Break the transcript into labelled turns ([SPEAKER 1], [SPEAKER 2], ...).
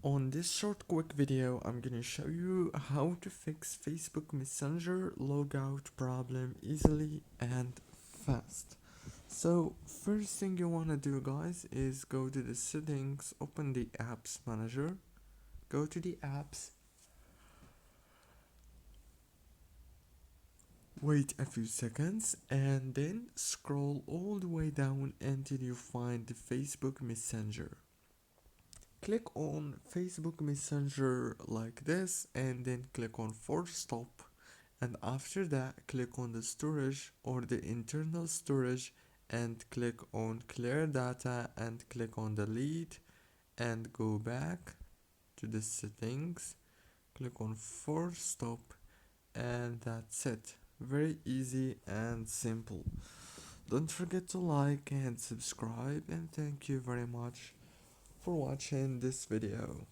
[SPEAKER 1] On this short quick video, I'm gonna show you how to fix Facebook Messenger logout problem easily and fast. So first thing you wanna do, guys, is go to the settings, open the apps manager, go to the apps, wait a few seconds, and then scroll all the way down until you find the Facebook Messenger. Click on Facebook Messenger like this and then click on force stop, and after that click on the storage or the internal storage and click on clear data and click on delete and go back to the settings, click on force stop, and that's it. Very easy and simple. Don't forget to like and subscribe, and thank you very much for watching this video.